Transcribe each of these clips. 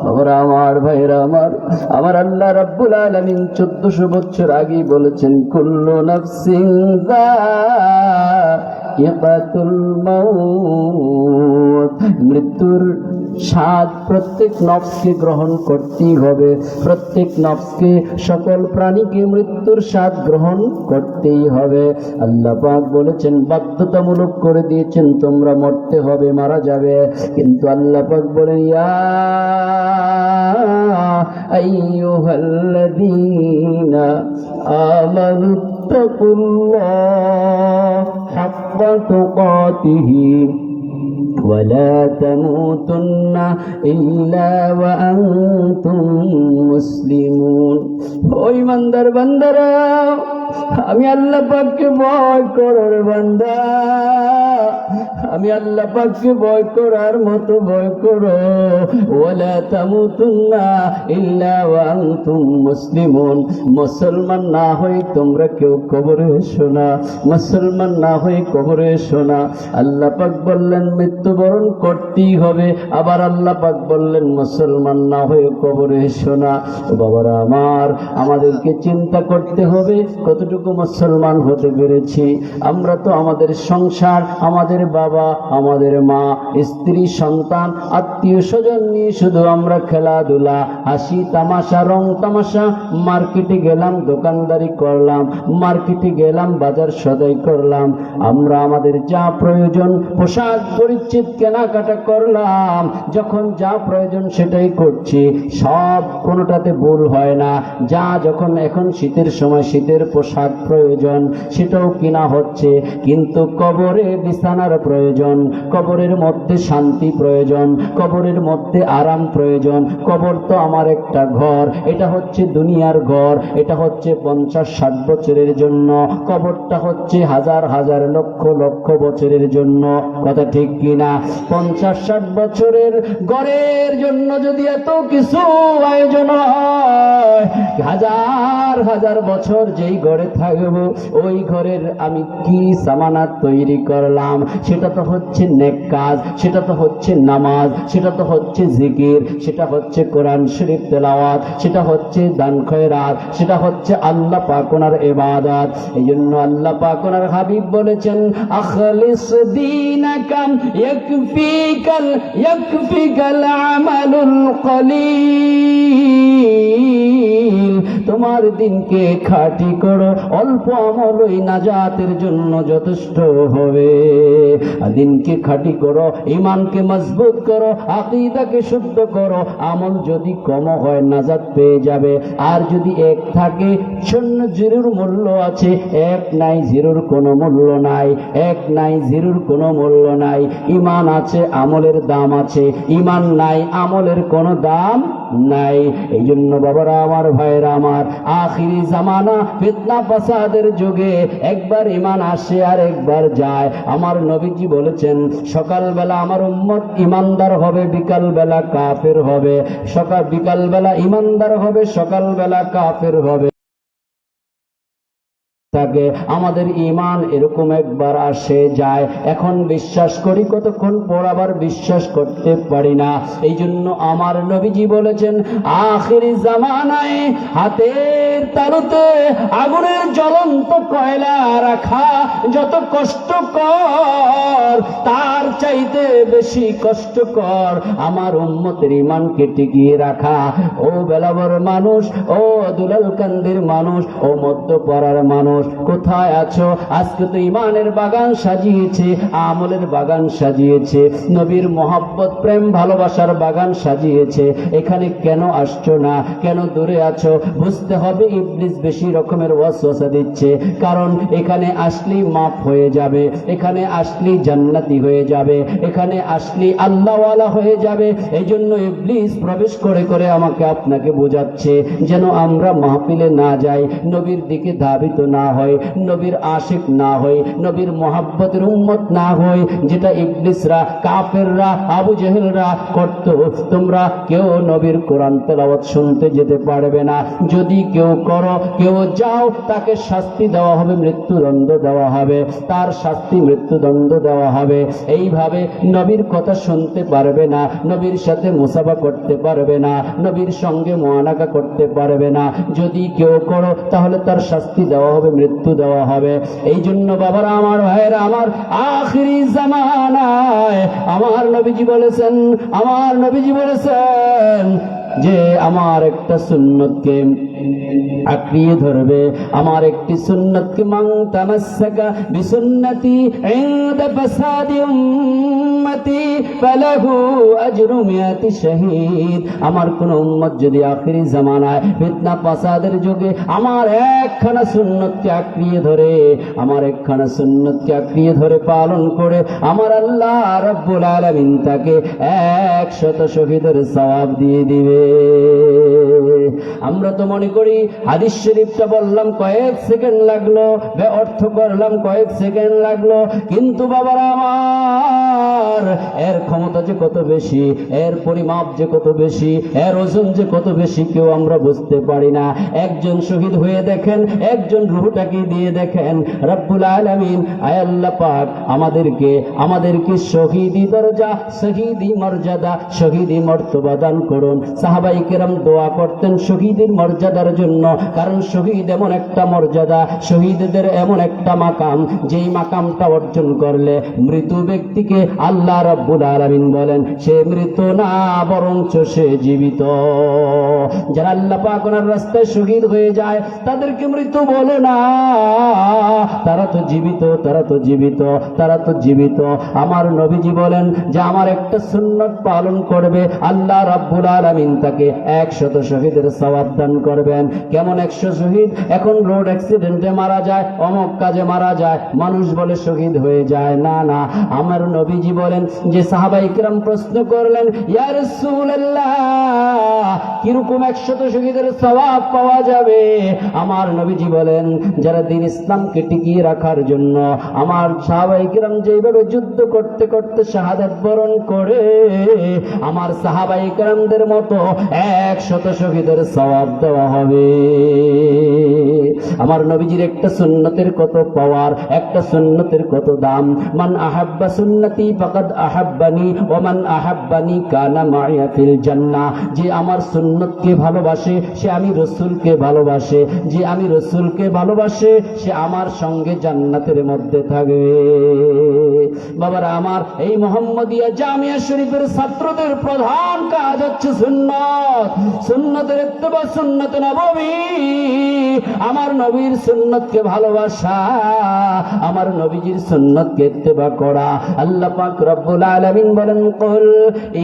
বাবারা আমার, ভাইরা আমার, আমার আল্লাহ রাব্বুল আলামিন 1400 বছর আগেই বলেছেন, কুল্লু নাফসিন যায়িকাতুল মাউত। মৃত্যুর স্বাদ প্রত্যেক নফসকে গ্রহণ করতেই হবে। প্রত্যেক নফসকে, সকল প্রাণীকে মৃত্যুর স্বাদ গ্রহণ করতেই হবে। আল্লাহ পাক বলেছেন, বাধ্যতামূলক করে দিয়েছেন, তোমরা মরতে হবে, মারা যাবে। কিন্তু আল্লাহ পাক বলেন, ইয়া আইয়ুহাল্লাযীনা আমানু তাকুল্লাহ হাক্কা তুকাতিহি ولا تموتن إلا وأنتم مسلمون। ও ইমানদার বান্দারা, আমি আল্লাহ পাককে ভয় করার বান্দা, আমি আল্লাহ পাককে ভয় করার মতো ভয় করো। ওয়ালা তামুতুন্না ইল্লা ওয়া আনতুম মুসলিমুন। মুসলমান না হয়ে তোমরা কেউ কবরে এসো না, মুসলমান না হয়ে কবরে এসো না। আল্লাহ পাক বললেন মৃত্যুবরণ করতেই হবে, আবার আল্লাহ পাক বললেন মুসলমান না হয়ে কবরে এসো না। ও বাবারা আমার, আমাদেরকে চিন্তা করতে হবে কতটুকু মুসলমান হতে পেরেছি। আমরা তো আমাদের সংসার, আমাদের বাবা, আমাদের মা, স্ত্রী, সন্তান, আত্মীয় স্বজন নিয়ে শুধু আমরা খেলাধুলা, হাসি তামাশা, রং তামাশা। মার্কেটে গেলাম, দোকানদারি করলাম, মার্কেটে গেলাম, বাজার সদাই করলাম। আমরা আমাদের যা প্রয়োজন, পোশাক পরিচ্ছদ কেনাকাটা করলাম। যখন যা প্রয়োজন সেটাই করছি, সব কোনোটাতে ভুল হয় না। যা যখন এখন শীতের সময় শীতের পোশাক প্রয়োজন, সেটাও কিনা হচ্ছে। কিন্তু কবরে বিছানার প্রয়োজন, কবরের মধ্যে শান্তি প্রয়োজন, কবরের মধ্যে আরাম প্রয়োজন। কবর তো আমার একটা ঘর, এটা হচ্ছে দুনিয়ার ঘর, এটা হচ্ছে 50-60 বছরের জন্য। কবরটা হচ্ছে হাজার হাজার লক্ষ লক্ষ বছরের জন্য। কথা ঠিক কিনা? 50-60 বছরের ঘরের জন্য যদি এত কিছু আয়োজন হয়, হাজার হাজার বছর যেই ঘরে থাকবো, ওই ঘরের আমি কি সামানাত তৈরি করলাম? সেটা তো হচ্ছে নেক কাজ, সেটা তো হচ্ছে নামাজ, সেটা তো হচ্ছে জিকির, সেটা হচ্ছে কোরআন শরীফ তেলাওয়াত, সেটা হচ্ছে দান খয়রাত, সেটা হচ্ছে আল্লাহ পাক ওনার ইবাদত। এই জন্য আল্লাহ পাক ওনার হাবিব বলেছেন, আখলিস দীনাকা ইয়াকফিকাল আমালুল কলিল। তোমার দিনকে খাঁটি করো, অল্প আমলই নাজাতের জন্য যথেষ্ট হবে। দিনকে খাঁটি করো, ঈমানকে মজবুত করো, আকীদাকে শুদ্ধ করো। আমল যদি কম হয় নাজাত পেয়ে যাবে। আর যদি এক থাকে, শূন্য জিরোর মূল্য আছে, এক নাই জিরোর কোনো মূল্য নাই, এক নাই জিরোর কোনো মূল্য নাই। ঈমান আছে, আমলের দাম আছে, ঈমান নাই, আমলের কোনো দাম নাই। এই জন্য বাবারা আমার, ভাইরা আমার, আখিরি জামানা ফিতনা ফাসাদের যুগে একবার ঈমান আসে আর একবার যায়। আমার নবীজি বলেছেন, সকালবেলা আমার উম্মত ঈমানদার হবে, বিকালবেলা কাফের হবে। বিকালবেলা ঈমানদার হবে, সকালবেলা কাফের হবে। থাকে আমাদের ঈমান এরকম একবার আসে যায়। এখন বিশ্বাস করি, কতক্ষণ পর আবার বিশ্বাস করতে পারি না। এই জন্য আমার নবীজি বলেছেন, আখিরি জামানায় হাতের তালুতে আগুনের জ্বলন্ত কয়লা রাখা যত কষ্টকর, তার চাইতে বেশি কষ্টকর আমার উম্মতের ঈমানকে টিকিয়ে রাখা। ও বেলাবর মানুষ, ও দুলালকান্দির মানুষ, ও মধ্যপাড়ার মানুষ, কোথায় আছো? আজকে তো ঈমানের বাগান সাজিয়েছে, আমলের বাগান সাজিয়েছে, নবীর মহব্বত প্রেম ভালোবাসার বাগান সাজিয়েছে। এখানে কেন আসছো না? কেন দূরে আছো? বুঝতে হবে ইবলিস বেশি রকমের ওয়াসওয়াসা দিচ্ছে। কারণ এখানে আসলেই মাফ হয়ে যাবে, এখানে আসলেই জান্নাতি হয়ে যাবে, এখানে আসলেই আল্লাহওয়ালা হয়ে যাবে। এই জন্য ইবলিস প্রবেশ করে করে আমাকে আপনাকে বোঝাচ্ছে যেন আমরা মাহফিলে না যাই, নবীর দিকে ধাবিত না হয়, নবীর আশিক না হয়, নবীর মোহাব্বতের উম্মত না হয়, যেটা ইবলিসরা, কাফেররা, আবু জেহেলরা করত, তোমরা কেউ নবীর কোরআন তেলাওয়াত শুনতে যেতে পারবে না। যদি কেউ করো, কেউ যাও, তাকে শাস্তি দেওয়া হবে, মৃত্যুদণ্ড দেওয়া হবে, তার শাস্তি মৃত্যুদণ্ড দেওয়া হবে। এইভাবে নবীর কথা শুনতে পারবে না, নবীর সাথে মুসাফা করতে পারবে না, নবীর সঙ্গে মুআনাকা করতে পারবে না। যদি কেউ করো তাহলে তার শাস্তি দেওয়া হবে, মৃত্যু দেওয়া হবে। এই জন্য বাবারা আমার, ভাইয়েরা আমার, আখিরি জামানায় আমার নবীজি বলেছেন যে আমার একটা সুন্নতকে আঁকড়িয়ে ধরবে, আমার একটি সুন্নতকে, মান তামাসসাকা বিসুন্নতি ইনদা ফাসাদি উম্মতি ফালাহু আজরু মিয়াতি শহীদ। আমার কোন উম্মত যদি আখিরি জামানায় ফিতনা ফাসাদের যুগে আমার একখানা সুন্নতকে আঁকড়িয়ে ধরে, আমার একখানা সুন্নতকে আঁকড়িয়ে ধরে পালন করে, আমার আল্লাহ রাব্বুল আলামিন তাকে 100 শহীদের সওয়াব দিয়ে দিবে। আমরা তো মনে করি হাদিস শরীফটা বললাম কয়েক সেকেন্ড লাগলো, অর্থ করলাম কয়েক সেকেন্ড লাগলো, কিন্তু বাবারা আমার, এর ক্ষমতা যে কত বেশি, এর পরিমাপ যে কত বেশি, এর ওজন যে কত বেশি কেউ আমরা বুঝতে পারি না। একজন শহীদ হয়ে দেখেন, একজন রূহটাকে দিয়ে দেখেন, রব্বুল আলামিন আয় আল্লাহ পাক আমাদেরকে শহীদি দরজা, শহীদি মর্যাদা, শহীদি মর্তবা দান করুন। সাহাবায়ে কেরাম দোয়া করতেন শহীদের মর্যাদার জন্য, কারণ শহীদ এমন একটা মর্যাদা, শহীদদের এমন একটা মাকাম, যেই মাকামটা অর্জন করলে মৃত ব্যক্তিকে আল্লাহ রাব্বুল আলামিন বলেন সে মৃত না, বরঞ্চ সে জীবিত। যারা আল্লাহ পাক ওনার রাস্তায় শহীদ হয়ে যায় তাদেরকে মৃত বলে না, তারা তো জীবিত, তারা তো জীবিত, তারা তো জীবিত। আমার নবীজি বলেন যে আমার একটা সুন্নত পালন করবে, আল্লাহ রাব্বুল আলামিন তাকে 100 শহীদের সওয়াব দান করবেন। কেমন 100 শহীদ? এখন রোড অ্যাক্সিডেন্টে মারা যায়, অমুক কাজে মারা যায়, মানুষ বলে শহীদ হয়ে যায়, না না। আমার নবীজি বলেন যে সাহাবায়ে কেরাম প্রশ্ন করলেন, ইয়া রাসূলুল্লাহ, কিরকম 100 শহীদের সওয়াব পাওয়া যাবে? আমার নবীজি বলেন যারা দ্বীন ইসলামকে টিকিয়ে রাখার জন্য, আমার সাহাবায়ে কেরাম যেভাবে যুদ্ধ করতে করতে শাহাদাত বরণ করে, আমার সাহাবায়ে কেরামদের মতো 100 শহীদের সওয়াব দেওয়া হবে। আমার নবীজির একটা সুন্নতের কত পাওয়ার, একটা সুন্নতের কত দাম। মান আহাব্বা সুন্নতি ফাকাদ আহাব্বানি ওয়া মান আহাব্বানি কানা মাইয়া ফিল জান্নাহ। যে আমার সুন্নতকে ভালোবাসে সে আমি রাসূলকে ভালোবাসে, যে আমি রাসূলকে ভালোবাসে সে আমার সঙ্গে জান্নাতের মধ্যে থাকবে। বাবারা আমার, এই মুহাম্মদিয়া জামিয়া শরীফের ছাত্রদের প্রধান কাজ হচ্ছে সুন্নাত, সুন্নতের ইত্তেবা, সুন্নত নববী। আমার নবীর সুন্নতকে ভালোবাসা, আমার নবীজির সুন্নতকে ইত্তেবা করা। আল্লাহ পাক রব্বুল আলামিন বলেন, কুল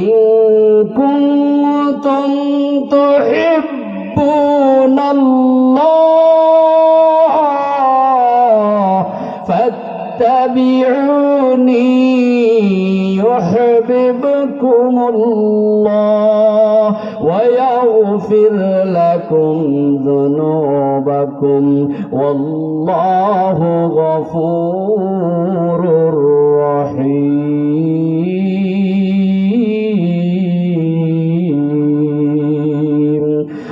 ইন কুনতুম তুহিব্বুনাল্লাহ ফাত্তাবিউনি يحببكمullah ويغفر لكم ذنوبكم والله غفور رحيم।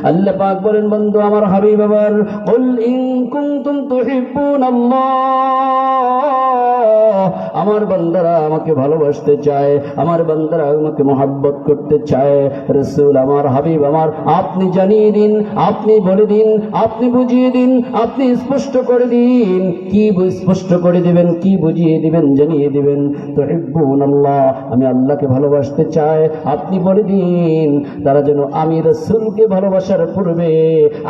আল্লাহ পাক বলেন, বন্ধু আমার, হাবিব আমার, কুল ইন কুনতুম তুহিব্বুনাল্লাহ, আমার বান্দারা আমাকে ভালোবাসতে চায়, আমার বান্দারা আমাকে মহব্বত করতে চায়। রাসূল আমার, হাবিব আমার, আপনি জানিয়ে দিন, আপনি বলে দিন, আপনি বুঝিয়ে দিন, আপনি স্পষ্ট করে দিন। কি স্পষ্ট করে দিবেন, কি বুঝিয়ে দিবেন, জানিয়ে দিবেন? তুহিব্বুনাল্লাহ, আমি আল্লাহকে ভালোবাসতে চাই, আপনি বলে দিন তারা যেন আমি রাসূলকে ভালোবাসার পূর্বে,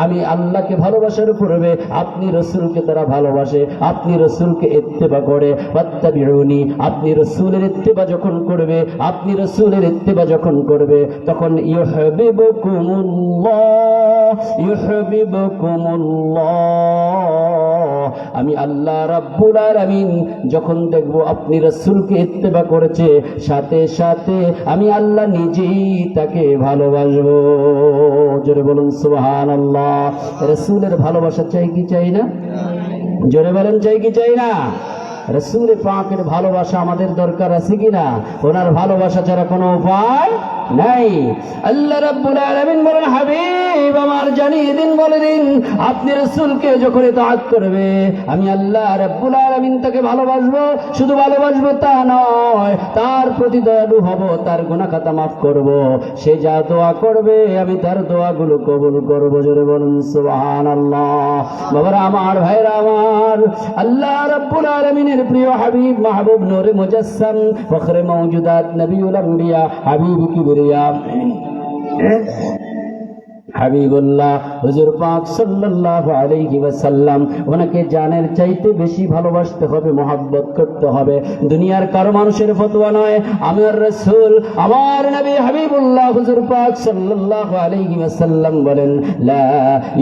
আমি আল্লাহকে ভালোবাসার পূর্বে আপনি রাসূলকে তারা ভালোবাসে, আপনি রাসূলকে ইত্তেবা করে। ফাত্তাবিউনি, আপনি রাসূলের ইত্তেবা যখন করবে, আপনি রাসূলের ইত্তেবা যখন করবে, তখন ইউহিব্বুকুমুল্লাহ, ইউহিব্বুকুমুল্লাহ, আমি আল্লাহ রাব্বুল আলামিন যখন দেখব আপনি রাসূলকে ইত্তেবা করেছে, সাথে সাথে আমি আল্লাহ নিজেই তাকে ভালোবাসবো। জোরে বলুন সুবহানাল্লাহ। রাসূলের ভালোবাসা চাই কি চাই না? জোরে বলেন চাই কি চাই না? রাসূল পাকের ভালোবাসা আমাদের দরকার আছে কিনা? ওনার ভালোবাসা ছাড়া কোনো উপায় নাই। আল্লাহ রাব্বুল আলামিন বলেন, হাবিব আমার জানিয়ে দিন, বলে দিন, আপনি রাসূলকে যখন ইতাআত করবে আমি আল্লাহ রাব্বুল আলামিন তাকে ভালোবাসবো। শুধু ভালোবাসবো তা নয়, তার প্রতি দয়ালু হব, তার গুনাহ খাতা মাফ করব। সে যা দোয়া করবে আমি তার দোয়াগুলো কবুল করব। জোরে বলুন সুবহানাল্লাহ। বাবারা আমার, ভাইরা আমার, আল্লাহ রাব্বুল আলামিনের প্রিয় হাবিব মাহবুব নূরে মুজাসসাম ফখরে মওজুদাত নবিউল আম্বিয়া হাবিব কিবরিয়া হাবিবুল্লাহ হুজুর পাক সাল্লাল্লাহু আলাইহি ওয়াসাল্লাম, ওনাকে জানের চাইতে বেশি ভালোবাসতে হবে, মহব্বত করতে হবে। দুনিয়ার কারো মানুষের ফতোয়া নয়, আমার রাসূল, আমার নবী হাবিবুল্লাহ হুজুর পাক সাল্লাল্লাহু আলাইহি ওয়াসাল্লাম বলেন, লা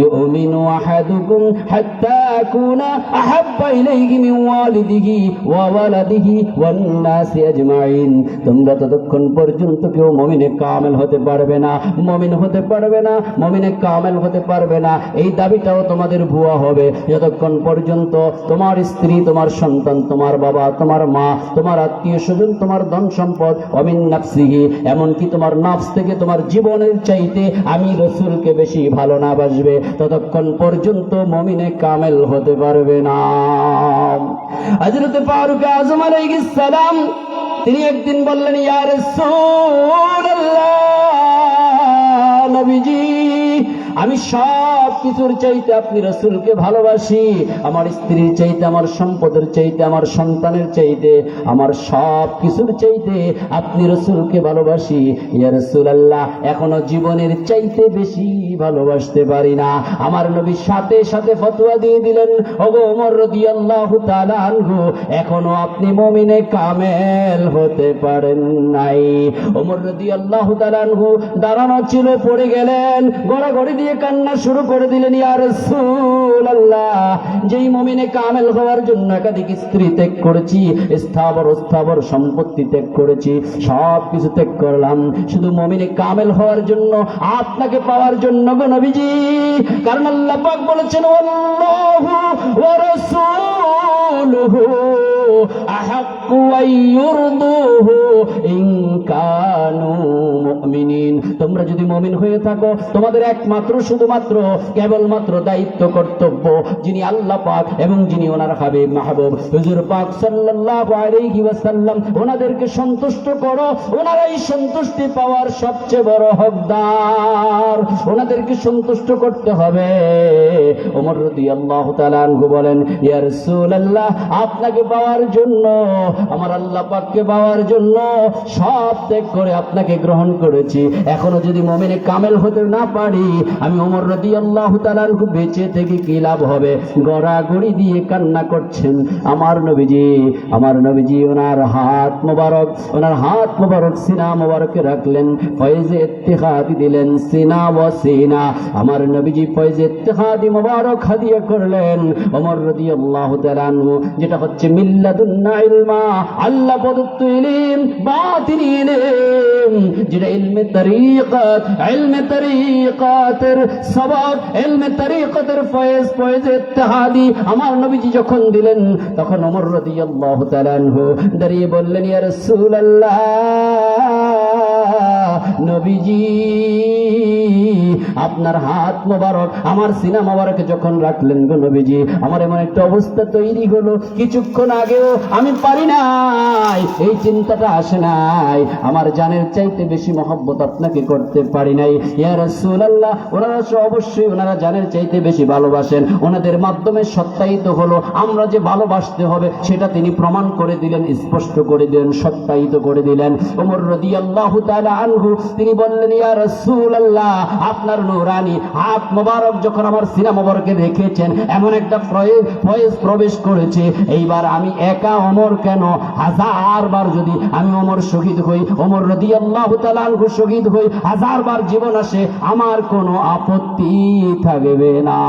ইউমিনু আহাদুকুম হাত্তা আকুনা আহাব্বা ইলাইহি মিন ওয়ালিদিহি ওয়া ওয়ালাদিহি ওয়ান নাসি আজমাইন। তোমরা ততক্ষণ পর্যন্ত কেউ মুমিনে কামেল হতে পারবে না, মুমিন হতে পারবে না, মুমিনে কামেল হতে পারবে না। এই দাবিটাও তোমাদের ভুয়া হবে যতক্ষণ পর্যন্ত তোমার স্ত্রী, তোমার সন্তান, তোমার বাবা, তোমার মা, তোমার আত্মীয় স্বজন, তোমার ধন সম্পদ, অমিন নাফসিহি, এমনকি তোমার নাফস থেকে তোমার জীবনের চাইতে আমি রাসূলকে বেশি ভালো না বাসবে, ততক্ষণ পর্যন্ত মুমিনে কামেল হতে পারবে না। হযরত ফারুক আযম আলাইহিস সালাম তিনি একদিন বললেন, ইয়া রাসূলুল্লাহ, নবীজি, আমি সব কিছুর চাইতে আপনি রাসূলকে ভালোবাসি। আমার স্ত্রীর চাইতে, আমার সম্পদের চাইতে, আমার সন্তানের চাইতে, আমার সব কিছুর চাইতে আপনি রাসূলকে ভালোবাসি। ইয়া রাসূলুল্লাহ, এখনো জীবনের চাইতে বেশি ভালোবাসতে পারি না। আমার নবী সাথে সাথে ফতোয়া দিয়ে দিলেন, ওগো ওমর রাদিয়াল্লাহু তাআলা আনহু, এখনো আপনি মুমিনে কামেল হতে পারেন নাই। ওমর রাদিয়াল্লাহু তাআলা আনহু দাঁড়ানো ছিল, পড়ে গেলেন, গড়াগড়ি দিয়ে কান্না শুরু করে দিলেন, ইয়া রাসূলুল্লাহ, যেই মুমিনে কামেল হওয়ার জন্য একাধিক স্ত্রী ত্যাগ করেছি, স্থাবর অস্থাবর সম্পত্তি ত্যাগ করেছি, সব কিছু ত্যাগ করলাম শুধু মুমিনে কামেল হওয়ার জন্য, আপনাকে পাওয়ার জন্য গো নবীজি। কারণ আল্লাহ পাক বলেছেন, আল্লাহু ওয়া রাসূলুহু আহাক্কু আইয়ুরদুহু ইন কানু মুমিনিন। তোমরা যদি মুমিন হয়ে থাকো, তোমাদের একমাত্র শুধুমাত্র কেবলমাত্র দায়িত্ব কর্তব্য, যিনি আল্লাহ পাক এবং যিনি ওনার হাবিব মাহবুব হুজুর পাক সাল্লাল্লাহু আলাইহি ওয়াসাল্লাম, ওনাদেরকে সন্তুষ্ট করো। ওনারাই সন্তুষ্টি পাওয়ার সবচেয়ে বড় হকদার, ওনাদেরকে সন্তুষ্ট করতে হবে। ওমর রাদিয়াল্লাহু তাআলা আনহু বলেন, ইয়া রাসূলুল্লাহ, আপনাকে পাওয়ার জন্য, আমার আল্লাহ পাককে পাওয়ার জন্য সব ত্যাগ করে আপনাকে গ্রহণ করেছি। এখনো যদি মুমিনে কামেল হতে না পারি, আমি ওমর রাদিয়াল্লাহু তাআলা আনহু বেঁচে থেকে কি লাভ হবে? গড়াগড়ি দিয়ে কান্না করছেন আমার নবীজি। আমার নবীজি ওনার হাত মোবারক সিনা মোবারকে রাখলেন, ফয়েজে ইত্তেখাদি দিলেন, সিনা ও সিনা। আমার নবীজি ফয়েজে ইত্তেখাদি মোবারক হাদিয়া করলেন ওমর রাদিয়াল্লাহু তাআলা আনহু, যেটা হচ্ছে মিল্লাদুন্না ইলমা, আল্লাহ প্রদত্ত ইলম, বাতিনি ইলম, যেটা ইলমে তরিকত, ইলমে তরিকতের সবক, ইলমে তরিকতের ফয়েজ ইত্তেহাদি আমার নবীজি যখন দিলেন, তখন ওমর রাদিয়াল্লাহু তাআলা আনহু দাঁড়িয়ে বললেন, ইয়া রাসূলুল্লাহ, নবীজি, আপনার হাত মোবারক আমার সিনা মোবারকে যখন রাখলেন গো নবীজি, আমার এমন একটা অবস্থা তৈরি হলো, কিছুক্ষণ আগেও আমি পারি নাই, এই চিন্তাটা আসে নাই, আমার জানের চাইতে বেশি মহব্বত আপনাকে করতে পারি নাই। ইয়া রাসূলুল্লাহ, ওনারা অবশ্যই ওনারা জানের চাইতে বেশি ভালোবাসেন, ওনাদের মাধ্যমে সত্যায়িত হলো আমরা যে ভালোবাসতে হবে সেটা তিনি প্রমাণ করে দিলেন, স্পষ্ট করে দিলেন, সত্যায়িত করে দিলেন। ওমর রাদিয়াল্লাহু তাআলা আনহু তিনি বললেন, ইয়া রাসূলুল্লাহ, আপনার নূরানি হাত মোবারক যখন আমার সিনা মোবারকে রেখেছেন, এমন একটা ফয়েজ প্রবেশ করেছে, এইবার আমি একা ওমর কেন, 1000 বার যদি আমি ওমর শহীদ হই, ওমর রাদিয়াল্লাহু তাআলা আনহু শহীদ হই, 1000 বার জীবন আসে, আমার কোনো আপত্তি থাকবে না।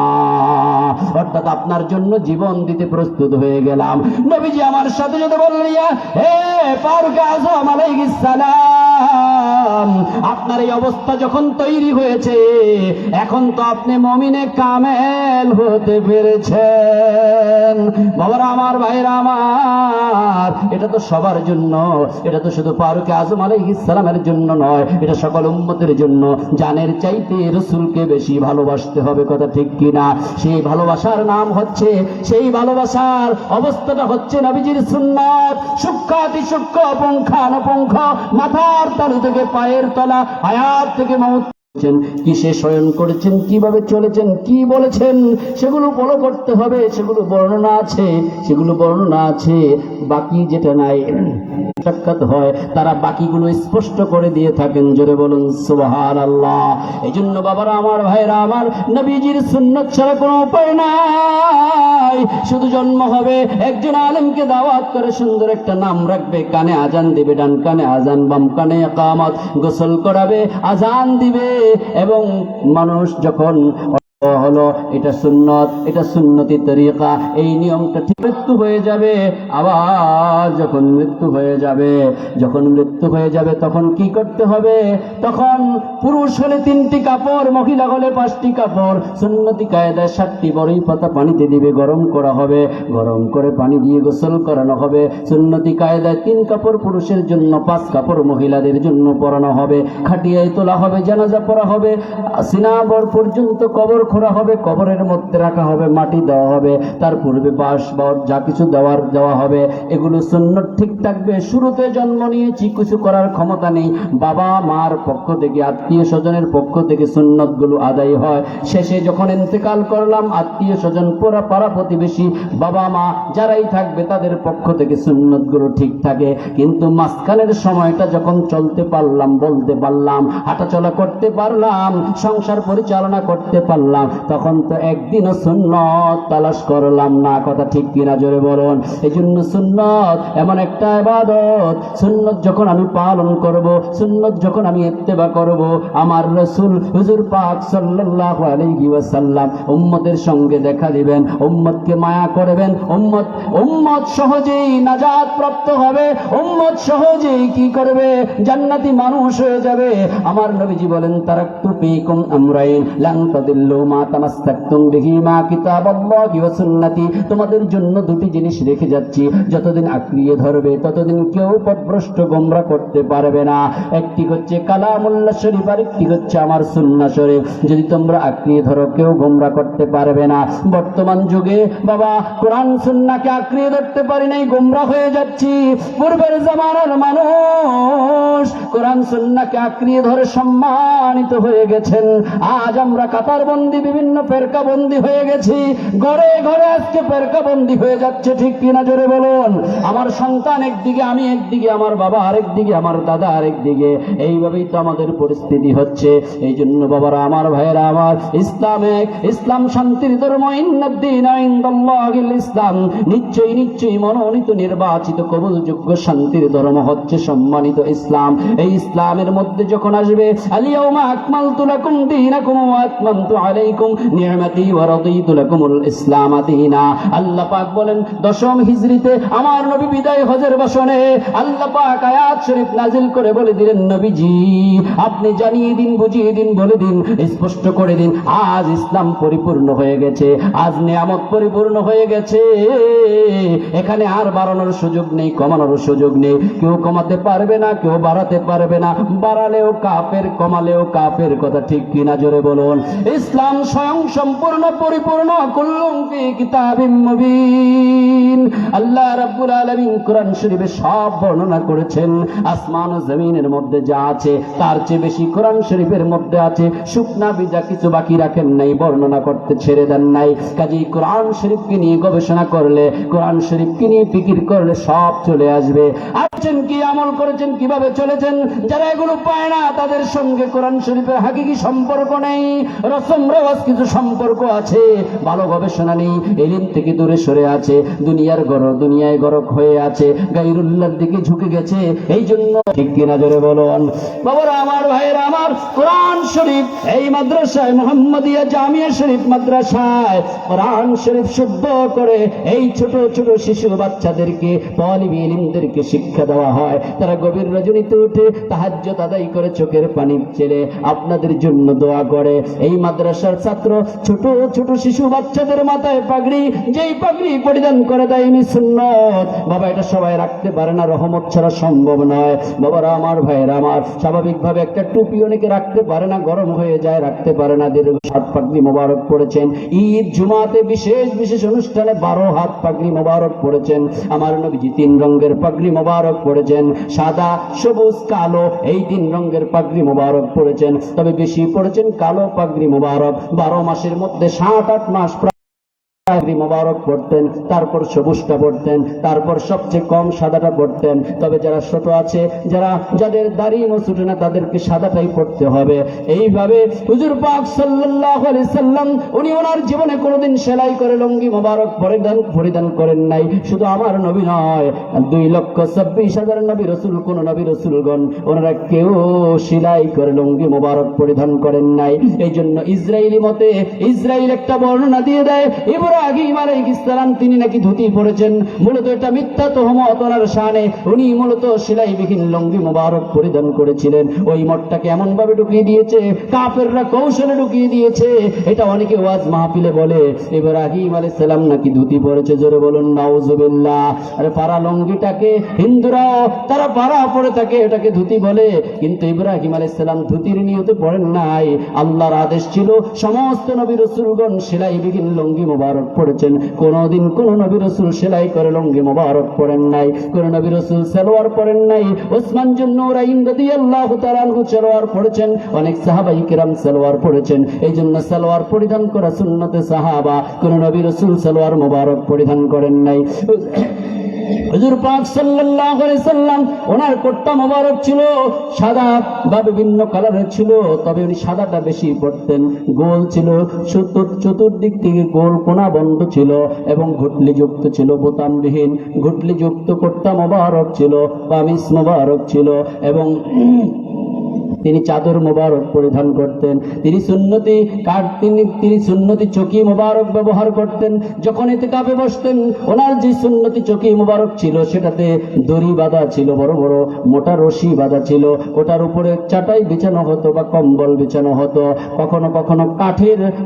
অর্থাৎ আপনার জন্য জীবন দিতে প্রস্তুত হয়ে গেলাম। নবীজি আমার সাথে যদি বললেন, হে ফারুক আযম আলাইহিস সালাম, আপনার এই অবস্থা যখন তৈরি হয়েছে, এখন তো আপনি মুমিনে কামেল হতে পেরেছেন। বাবারা আমার, ভাইরা আমার, এটা তো সবার জন্য, এটা তো শুধু ফারুক আজম আলাইহিস সালামের জন্য নয়, এটা সকল উম্মতের জন্য। জানের চাইতে রাসূলকে বেশি ভালোবাসতে হবে, কথা ঠিক কিনা? সেই ভালোবাসার নাম হচ্ছে, সেই ভালোবাসার অবস্থাটা হচ্ছে নবীজির সুন্নাত। সূক্ষ্মাতি সূক্ষ্ম, পুঙ্খানুপুঙ্খ, মাথার তালু থেকে পায়ের তলা, হায়াত থেকে মউত, কিসে শয়ন করেছেন, কিভাবে চলেছেন, কি বলেছেন, সেগুলো ফলো করতে হবে। সেগুলো বর্ণনা আছে, সেগুলো বর্ণনা আছে। বাকি যেটা নাই সাক্ষাৎ হয়, তারা বাকিগুলো স্পষ্ট করে দিয়ে থাকেন। জোরে বলুন সুবহানাল্লাহ। এই জন্য বাবারা আমার, ভাইরা আমার, নবীজির সুন্নাত ছাড়া কোনো উপায় নাই। শুধু জন্ম হবে, একজন আলেমকে দাওয়াত করে সুন্দর একটা নাম রাখবে, কানে আজান দিবে, ডান কানে আজান, বাম কানে ইকামত, গোসল করাবে, আজান দিবে, এবং মানুষ যখন হলো এটা সুন্নত, এটা সুন্নতি তরিকা, এই নিয়মটা ঠিক, মৃত্যু হয়ে যাবে। আবার যখন মৃত্যু হয়ে যাবে, যখন মৃত্যু হয়ে যাবে, তখন কি করতে হবে? তখন পুরুষ হলে 3টি কাপড়, মহিলা হলে 5টি কাপড়। সুন্নতি কায়দায় 7টি বড়ই পাতা পানিতে দিবে, গরম করা হবে, গরম করে পানি দিয়ে গোসল করানো হবে। সুন্নতি কায়দায় 3 কাপড় পুরুষের জন্য, 5 কাপড় মহিলাদের জন্য পরানো হবে। খাটিয়ায় তোলা হবে, জানাজা পড়া হবে, সিনাবর পর্যন্ত কবর খোঁড়া হবে, কবরের মধ্যে রাখা হবে, মাটি দেওয়া হবে, তার পূর্বে বাঁশ বট যা কিছু দেওয়া হবে। এগুলো সুন্নত ঠিক থাকবে। শুরুতে জন্ম নিয়েছি, কিছু করার ক্ষমতা নেই, বাবা মার পক্ষ থেকে, আত্মীয় স্বজনের পক্ষ থেকে সুন্নতগুলো আদায় হয়। শেষে যখন ইন্তেকাল করলাম, আত্মীয় স্বজন, পাড়া প্রতিবেশী, বাবা মা যারাই থাকবে, তাদের পক্ষ থেকে সুন্নতগুলো ঠিক থাকে। কিন্তু মাঝখানের সময়টা যখন চলতে পারলাম, বলতে পারলাম, হাঁটাচলা করতে পারলাম, সংসার পরিচালনা করতে পারলাম, তখন তো একদিনও সুন্নত তালাশ করলাম না, কথা ঠিক কিনা? জোরে বলুন। এই জন্য সুন্নত এমন একটা ইবাদত, সুন্নত যখন আমি পালন করব, সুন্নত যখন আমি ইত্তেবা করব, আমার রাসূল হুজুর পাক সাল্লাল্লাহু আলাইহি ওয়াসাল্লাম উম্মতের সঙ্গে দেখা দিবেন, উম্মতকে মায়া করবেন, উম্মত সহজেই নাজাত প্রাপ্ত হবে, উম্মত সহজেই কি করবে? জান্নাতি মানুষ হয়ে যাবে। আমার নবীজি বলেন, তারাকতু ফীকুম আমরাইন লান তাদিল্লু মা তামাসসাকতুম বিহিমা কিতাবাল্লাহি ওয়া সুন্নতি। তোমাদের জন্য 2টি জিনিস রেখে যাচ্ছি, যতদিন আঁকড়িয়ে ধরবে ততদিন কেউ পথভ্রষ্ট গোমরা করতে পারবে না। একটি হচ্ছে কালামুল্লাহ শরীফ, আর একটি হচ্ছে আমার সুন্নাহ শরীফ। যদি তোমরা আঁকড়িয়ে ধরো, কেউ গোমরা করতে পারবে না। বর্তমান যুগে বাবা কোরআন সুন্নাহকে আঁকড়িয়ে ধরতে পারি নাই, গোমরা হয়ে যাচ্ছি। পূর্বের জামানার মানুষ কোরআন সুন্নাহকে আঁকড়িয়ে ধরে সম্মানিত হয়ে গেছেন। আজ আমরা কাতারবন্দি, বিভিন্ন ফেরকাবন্দি হয়ে গেছি, ঘরে ঘরে আজকে ফেরকাবন্দি হয়ে যাচ্ছে, ঠিক কিনা? জোরে বলুন। আমার সন্তান একদিকে, আমি একদিকে, আমার বাবা আরেকদিকে, আমার দাদা আরেকদিকে, এইভাবেই তো আমাদের পরিস্থিতি হচ্ছে। এই জন্য বাবারা আমার, ভাইয়েরা আমার, ইসলাম শান্তির ধর্ম। ইন্নাদ-দীনা ইনদাল্লাহিল ইসলাম। নিশ্চয়ই নিশ্চয়ই মনোনীত, নির্বাচিত, কবুলযোগ্য শান্তির ধর্ম হচ্ছে সম্মানিত ইসলাম। এই ইসলামের মধ্যে যখন আসবে আল-ইয়াউমা আকমালতু লাকুম দীনাকুম ওয়া আতমামতু আলাইকুম নি'মাতি ওয়া রাদিতু লাকুমুল ইসলাম দীনা। আল্লাহ পাক বলেন 10ম হিজরিতে আমার নবী বিদায় হজের ভাষণে আল্লাহ পাক আয়াত শরীফ নাজিল করে বলে দিলেন, নবীজি আপনি জানিয়ে দিন, বুঝিয়ে দিন, বলে দিন, স্পষ্ট করে দিন, আজ ইসলাম পরিপূর্ণ হয়ে গেছে, আজ নিয়ামত পরিপূর্ণ হয়ে গেছে। এখানে আর বাড়ানোর সুযোগ নেই, কমানোর সুযোগ নেই। কেউ কমাতে পারবে না, কেউ বাড়াতে পারবে না। বাড়ালেও কাফের, কমালেও কাফের, কথা ঠিক কিনা? জোরে বলুন। ইসলাম স্বয়ং সম্পূর্ণ, পরিপূর্ণ। কুল্লুম ফি কিতাবিম মুবিন। আল্লাহ রাব্বুল আলামিন কোরআন শরীফে সব বর্ণনা করেছেন। আসমান ও জমিনের মধ্যে যা আছে তার চেয়ে বেশি কোরআন শরীফের মধ্যে আছে। শুকনা ভিজা কিছু বাকি রাখেন নাই, বর্ণনা করতে ছেড়ে দেন নাই। কাজেই কোরআন শরীফকে নিয়ে গবেষণা করলে, কোরআন শরীফকে নিয়ে ফিকির করলে সব চলে আসবে। আসছেন কি, আমল করেছেন, কিভাবে চলেছেন, যারা এগুলো পায় না তাদের সঙ্গে কোরআন শরীফের হাকিকি সম্পর্ক নেই, রসম আজ কিছু সম্পর্ক আছে, ভালো গবেষণা নেই, এলিম থেকে দূরে সরে আছে, দুনিয়ায় গরক হয়ে আছে, গায়রুল্লাহর দিকে ঝুঁকে গেছে। এই জন্য ঠিক কিনা জোরে বলুন বাবারা আমার, ভাইয়েরা আমার, কোরআন শরীফ এই মাদ্রাসায় মুহাম্মাদিয়া জামিয়া শরীফ মাদ্রাসায় কোরআন শরীফ শুদ্ধ করে এই ছোট ছোট শিশু বাচ্চাদেরকে, তালিবে ইলমদেরকে শিক্ষা দেওয়া হয়। তারা গভীর রজনীতে উঠে তাহাজ্জুদ আদায় করে চোখের পানি ছেড়ে আপনাদের জন্য দোয়া করে। এই মাদ্রাসার ছাত্র ছোট ছোট শিশু বাচ্চাদের মাথায় পাগড়ি, যেই পাগড়ি পরিধান করে দাইমি সুন্নত, বাবা এটা সবাই রাখতে পারে না, রহমত ছাড়া সম্ভব নয়। বাবারা আমার, ভাইয়েরা আমার, স্বাভাবিকভাবে একটা টুপি অনেকে রাখতে পারে না, গরম হয়ে যায়, রাখতে পারে না। দীর্ঘ 7 পাগড়ি মোবারক পড়েছেন। ঈদ জুমাতে বিশেষ বিশেষ অনুষ্ঠানে 12 হাত পাগড়ি মোবারক পড়েছেন। আমার নবীজি 3 রঙের পাগড়ি মোবারক পড়েছেন, সাদা, সবুজ, কালো, এই 3 রঙের পাগড়ি মোবারক পড়েছেন। তবে বেশি পড়েছেন কালো পাগড়ি মোবারক। 12 মাসের মধ্যে 7-8 মাস পাগড়ি মোবারক পড়তেন, তারপর সবুজটা পড়তেন, তারপর সবচেয়ে কম সাদাটা পড়তেন। তবে যারা ছোট আছে, যাদের দাড়ি মুছুটে না, তাদেরকে সাদাটাই পড়তে হবে। এইভাবে হুজুর পাক সাল্লাল্লাহু আলাইহি সাল্লাম উনি ওনার জীবনে কোনোদিন সেলাই করে লুঙ্গি মোবারক পরিধান করেন নাই। শুধু আমার নবী নয়, 2,26,000 নবী রাসূল, কোন নবী রাসূলগণ ওনারা কেউ সেলাই করে লুঙ্গি মোবারক পরিধান করেন নাই। এই জন্য ইসরায়েলি মতে ইসরায়েল একটা বর্ণনা দিয়ে দেয়, ইব্রাহিম আলাইহিস সালাম তিনি নাকি ধুতি পরেছেন। মূলত এটা মিথ্যা তহমত ওনার শানে। উনি মূলত সেলাইবিহীন লুঙ্গি মোবারক পরিধান করেছিলেন। ওই মতটাকে এমন ভাবে ঢুকিয়ে দিয়েছে, কাফেররা কৌশলে ঢুকিয়ে দিয়েছে। এটা অনেকে ওয়াজ মাহফিলে বলে ইব্রাহিম আলাইহিস সালাম নাকি ধুতি পরেছে। জোরে বলুন নাউজুবিল্লাহ। আরে পারা লুঙ্গিটাকে হিন্দুরাও তারা পারা পরে থাকে, এটাকে ধুতি বলে। কিন্তু ইব্রাহিম আলাইহিস সালাম ধুতির নিয়তে পড়েন নাই। আল্লাহর আদেশ ছিল সমস্ত নবী রাসূলগণ সেলাইবিহীন লুঙ্গি মোবারক পড়েছেন। কোনদিন কোন নবী রাসূল সেলাই করে লুঙ্গি মোবারক পরেন নাই, কোন নবী রাসূল সালোয়ার পরেন নাই। ওসমান যুন্নুরাইন রাদিয়াল্লাহু তাআলা আনহু সালোয়ার পড়েছেন, অনেক সাহাবাই কিরাম সালোয়ার পড়েছেন। এই জন্য সালোয়ার পরিধান করা সুন্নতে সাহাবা। কোন নবী রাসূল সালোয়ার মোবারক পরিধান করেন নাই। হুজুর পাক সাল্লাল্লাহু আলাইহি সাল্লাম ওনার কোটটা মোবারক ছিল সাদা বা বিভিন্ন কালারের ছিল, তবে উনি সাদাটা বেশি পরতেন। গোল ছিল, চতুর্দিক থেকে গোল কোনা বন্ধ ছিল এবং ঘুটলি যুক্ত ছিল, বোতামবিহীন ঘুটলি যুক্ত কোটটা মোবারক ছিল, কামিজ মোবারক ছিল এবং তিনি চাদর মোবারক পরিধান করতেন। তিনি সুন্নতি চকি মোবারক ব্যবহার করতেন। যখন ইতিকাফে বসতেন, ওনার যে সুন্নতি চকি মোবারক ছিল সেটাতে দড়ি বাঁধা ছিল, বড় বড় মোটা রশি বাঁধা ছিল। ওটার উপরে চাটাই বিছানো হতো বা কম্বল বিছানো হতো। কখনো কখনো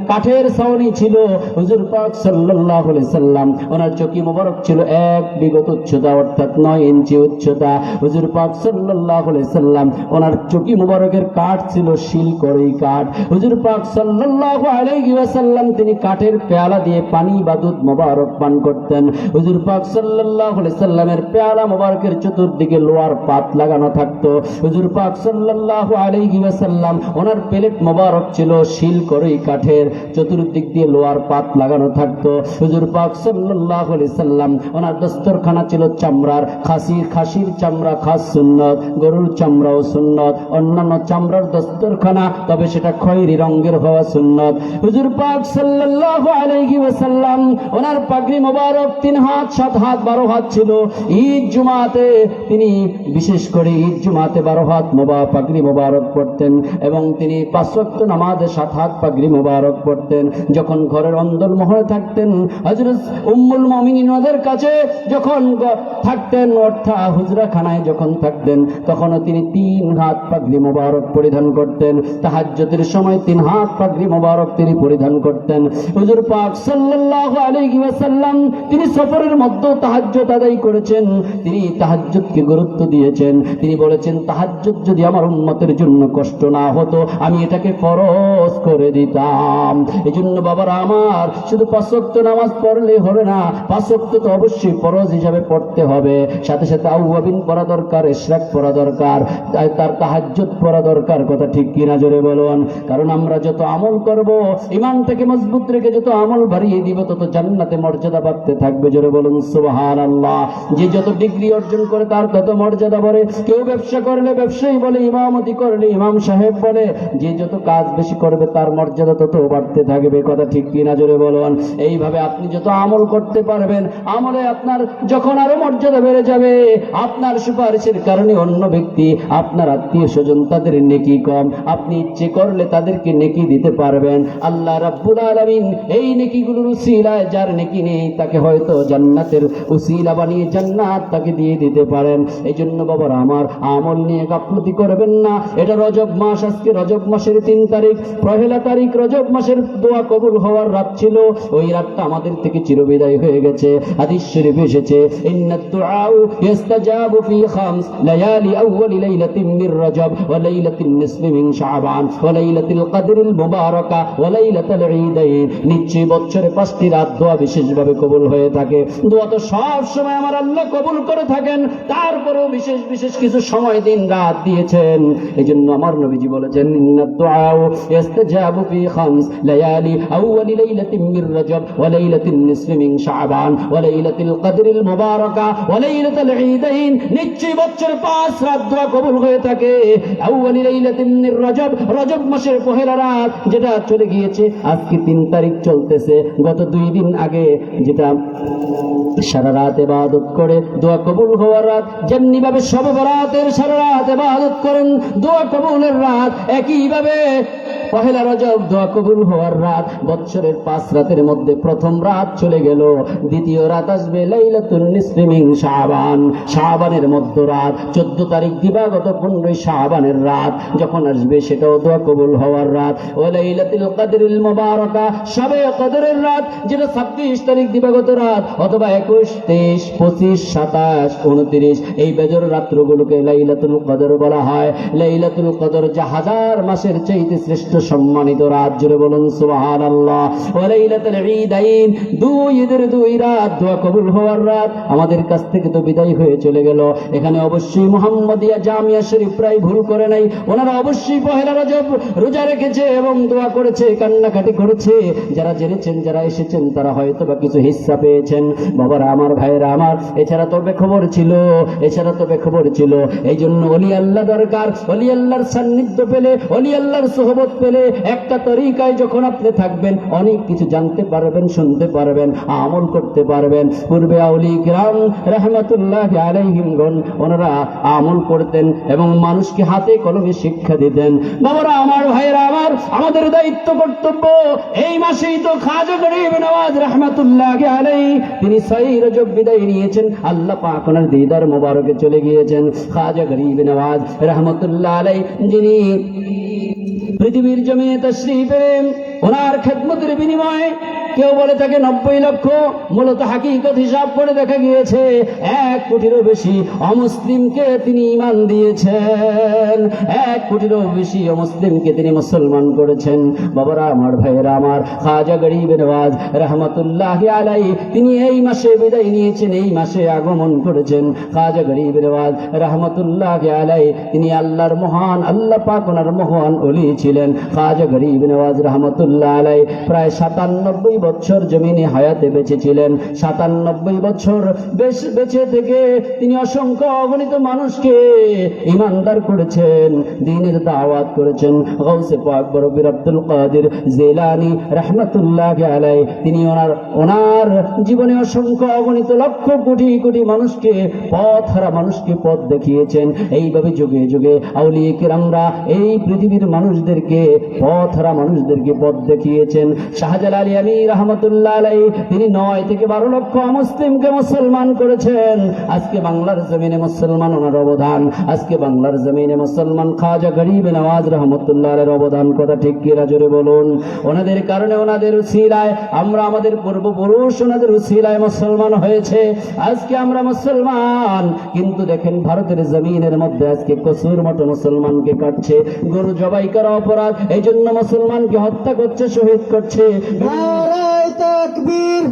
কাঠের ছাউনি ছিল। হুজুর পাক সাল্লাল্লাহু আলাইহি সাল্লাম ওনার চকি মোবারক ছিল 1 বিগত উচ্চতা, অর্থাৎ 9 ইঞ্চি উচ্চতা। হুজুর পাক সাল্লাল্লাহু আলাইহি সাল্লাম ওনার চকি মোবারকের কাঠ ছিল শিলকড়ি কাঠ। হুজুর পাক সাল্লাল্লাহু আলাইহি ওয়াসাল্লাম তিনি কাঠের পেয়ালা দিয়ে পানি বা দুধ মোবারক পান করতেন। হুজুর পাক সাল্লাল্লাহু আলাইহি সাল্লামের পেয়ালা মোবারকের চতুর্দিকে লোহার পাত লাগানো থাকতো। হুজুর পাক সাল্লাল্লাহু আলাইহি ওয়াসাল্লাম ওনার প্লেট মোবারক ছিল শিলকড়ি কাঠের, চতুর্দিক দিয়ে লোহার পাত লাগানো থাকতো। হুজুর পাক সাল্লাল্লাহু আলাইহি সাল্লাম ওনার দস্তরখানা ছিল চামড়ার, খাসির চামড়া খাস সুন্নত, গরুর চামড়াও সুন্নত, অন্যান্য চামড়ার দস্তরখানা, তবে সেটা খয়েরি রঙের হওয়া সুন্নত। হুজুর পাক সাল্লাল্লাহু আলাইহি ওয়াসাল্লাম ওনার পাগড়ি মোবারক 3 হাত, 7 হাত, 12 হাত ছিল। ঈদ জুমাতে তিনি বিশেষ করে ঈদ জুমাতে 12 হাত পাগড়ি মোবারক পড়তেন এবং তিনি 5 ওয়াক্ত নামাজে 7 হাত পাগড়ি মোবারক পড়তেন। যখন ঘরের অন্দর মহলে থাকতেন, হযরত উম্মুল মুমিনিন ওদের কাছে যখন থাকতেন, অর্থাৎ হুজরাখানায় যখন থাকতেন, তখনও তিনি 3 হাত পাগড়ি মোবারক পরিধান করতেন। তাহাজ্জুদের সময় 3 হাত পাগড়ি মোবারক তিনি পরিধান করতেন। হুজুর পাক সাল্লাল্লাহু আলাইহি ওয়াসাল্লাম তিনি সফরের মধ্যে তাহাজ্জুদ আদায় করেছেন। তিনি তাহাজ্জুদকে গুরুত্ব দিয়েছেন। তিনি বলেছেন, তাহাজ্জুদ যদি আমার উম্মতের জন্য কষ্ট না হতো, আমি এটাকে ফরজ করে দিতাম। এজন্য বাবারা আমার, শুধু 5 ওয়াক্ত নামাজ পড়লে হবে না, 5 ওয়াক্ত তো অবশ্যই ফরজ হিসাবে পড়তে হবে। সাথে সাথে আউয়াবিন পড়া দরকার, ইশরাক পড়া দরকার, তার তাহাজ্জুদ পড়া দরকার, কথা ঠিক কিনা জোরে বলুন। কারণ আমরা যত আমল করব, ইমানটাকে মজবুত রেখে যত আমল বাড়িয়ে দিব, তত জান্নাতে মর্যাদা বাড়তে থাকবে, জোরে বলুন সুবহানাল্লাহ। যে যত ডিগ্রি অর্জন করে তার তত মর্যাদা বাড়ে। কেউ ব্যবসা করলে ব্যবসায়ী বলে, ইমামতি করলে ইমাম সাহেব বলে। যে যত কাজ বেশি করবে তার মর্যাদা তত বাড়তে থাকবে, কথা ঠিক কিনা জোরে বলুন। এইভাবে আপনি যত আমল করতে পারবেন, আমলে আপনার যখন আরো মর্যাদা বেড়ে যাবে, আপনার সুপারিশের কারণে অন্য ব্যক্তি, আপনার আত্মীয় স্বজন, তাদের নেকি কম, আপনি ইচ্ছে করলে তাদেরকে নেকি দিতে পারবেন। আল্লাহ রাব্বুল আলামিন এই নেকিগুলোর উসিলায়, যার নেকি নেই তাকে হয়তো জান্নাতের উসিলা বানিয়ে জান্নাত তাকে দিয়ে দিতে পারেন। এই জন্য বাবারা আমার, আমল নিয়ে গাফলতি করবেন না। এটা রজব মাস, আজকে রজব মাসের 3 তারিখ, পহেলা তারিখ রজব মাসের দোয়া কবুল হওয়ার রাত ছিল। ওই রাতটা আমাদের থেকে চিরবিদায় হয়ে গেছে। হাদিস শরীফে এসেছে, ইন্নাদ দুআউ ইস্তাজাবু ফি খামস লায়ালি আউয়ালি লাইলাতিন মির রজব ওয়া লাইলাতিন নিসফি মিন শাবান ওয়া লাইলাতুল কদরিল মুবারাকা ওয়া লাইলাতুল ঈদাইন। নিশ্চয়ই বছরে 5টি রাত দোয়া বিশেষভাবে কবুল হয়ে থাকে। দোয়া তো সব সময় আমার আল্লাহ কবুল করে থাকেন, তারপরেও বিশেষ বিশেষ কিছু সময় দিন রাত দিয়েছেন। এজন্য আমার নবীজি বলেছেন, ইন্নাদ দুআউ ইস্তাজাবু ফি খামস লায়ালি আউয়ালি লাইলাতিন মির রজব ওয়া লাইলাতিন নিসফি মিন শাবান ওয়া লাইলাতুল কদরিল মুবারাকা ওয়া লাইলাতুল ঈদাইন। নিশ্চয়ই বছরে 5 রাত দোয়া কবুল হয়ে থাকে। আউয়ালি লাইলাতিন মির রজব, রজব মাসের পহেলা রাত যেটা চলে গিয়েছে, আজকে 3 তারিখ চলতেছে। গত 2 দিন আগে যেটা সারা রাত ইবাদত করে দোয়া কবুল হওয়ার রাত, যেমনি ভাবে শবে বরাতের সারা রাত ইবাদত করেন, দোয়া কবুলের রাত একইভাবে পহেলা রজব দোয়া কবুল হওয়ার রাত। বছরের 5 রাতের মধ্যে প্রথম রাত চলে গেল, দ্বিতীয় রাত আসবে লাইলাতুন নিসফি মিন শাবান, শাবানের মধ্য রাত 14 তারিখ দিবাগত 15 শাবানের রাত যখন আসবে, সেটাও দোয়া কবুল হওয়ার রাত। ওয়া লাইলাতুল কদরিল মুবারাকা, শবে কদরের রাত, যেটা 26 তারিখ দিবাগত রাত, অথবা 21, 23, 25, 27, 29 এই বেজর রাত্রগুলোকে লাইলাতুল কদর বলা হয়। লাইলাতুল কদর যা 1000 মাসের চাইতে শ্রেষ্ঠ সম্মানিত রাত, জোরে বলুন সুবহানাল্লাহ। ওয়া লাইলাতুল ঈদাইন, 2 ঈদের 2 রাত দোয়া কবুল হওয়ার রাত। আমাদের কাছ থেকে তো বিদায় হয়ে চলে গেল। এখানে অবশ্যই মুহাম্মদিয়া জামিয়া শরীফ প্রায় ভুল করে নাই। ওনারা অবশ্যই পহেলা রজব রোজা রেখেছে এবং দোয়া করেছে, কান্নাকাটি করেছে। যারা জেনেছেন, যারা এসেছেন, তারা হয়তো বা কিছু হিস্সা পেয়েছেন। বাবারা আমার, ভাইরা আমার, এছাড়া তো বেখবর ছিল, এছাড়া তো বেখবর ছিল। এই জন্য ওলি আল্লাহ দরকার। ওলি আল্লাহর সান্নিধ্য পেলে, ওলি আল্লাহর সোহবত পেলে, একটা তরিকায় যখন আপনি থাকবেন, অনেক কিছু জানতে পারবেন, শুনতে পারবেন, আমল করতে পারবেন। পূর্বে আউলি কিরাম রাহমাতুল্লাহ আলাইহিমগণ ওনারা আমল করতেন এবং মানুষকে হাতে কলমে শিক্ষা দিতেন। বাবারা আমার, ভাইরা আমার, আমাদের দায়িত্ব কর্তব্য, এই মাসেই তো খাজা গরিব নওয়াজ রাহমাতুল্লাহ আলাইহি তিনি 6 রজব বিদায় নিয়েছেন। আল্লাহ পাক ওনার দিদার মোবারকে চলে গিয়েছেন। খাজা গরিব নওয়াজ রাহমাতুল্লাহ আলাইহি যিনি পৃথিবীর জমিনে তাশরীফ এনেন, ওনার খেদমতের বিনিময়ে কেউ বলে থাকে 90 লক্ষ, মূলত হাকিকত হিসাব করে দেখা গিয়েছে 1 কোটিরও বেশি অমুসলিমকে তিনি ঈমান দিয়েছেন। 1 কোটিরও বেশি অমুসলিমকে তিনি মুসলমান করেছেন। বাবারা আমার, ভাইয়েরা আমার, খাজা গরিব নওয়াজ রাহমাতুল্লাহ আলাইহি তিনি এই মাসে বিদায় নিয়েছেন, এই মাসে আগমন করেছেন। খাজা গরিব নওয়াজ রাহমাতুল্লাহ আলাইহি তিনি আল্লাহর মহান, আল্লাহ পাক ওনার মহান ওলি ছিলেন। খাজা গরিব নওয়াজ রাহমাতুল্লাহ আলাইহি প্রায় 97 বছর জমিনে হায়াতে বেঁচে ছিলেন। 97 বছর বেঁচে থেকে তিনি অসংখ্য অগণিত মানুষকে ঈমানদার করেছেন, দ্বীনের দাওয়াত করেছেন। গাউসে পাক বরফির আব্দুল কাদের জিলানী রাহমাতুল্লাহ আলাইহি তিনি ওনার জীবনে অসংখ্য অগণিত লক্ষ কোটি কোটি মানুষকে, পথহারা মানুষকে পথ দেখিয়েছেন। এইভাবে যুগে যুগে আউলিয়া কিরামরা এই পৃথিবীর মানুষদেরকে, পথহারা মানুষদেরকে পথ দেখিয়েছেন। শাহজালাল আলী রাহমাতুল্লাহ আলাইহি তিনি 9 থেকে 12 লক্ষ মুসলিমকে মুসলমান করেছেন। আজকে বাংলার জমিনে মুসলমান ওনার অবদান, আজকে বাংলার জমিনে মুসলমান খাজা গরিব নওয়াজ রাহমাতুল্লাহ আলাইহির অবদান, কথা ঠিক কি জোরে বলুন। ওনাদের কারণে, ওনাদের উসিলায় আমরা, আমাদের পূর্বপুরুষ ওনাদের উসিলায় মুসলমান হয়েছে। আজকে আমরা মুসলমান, কিন্তু দেখেন ভারতের জমিনের মধ্যে আজকে কসুর মতো মুসলমানকে কাটছে, গরু জবাই করা অপরাধ, এই জন্য মুসলমানকে হত্যা করছে, শহীদ করছে। নারায়ে তাকবীর।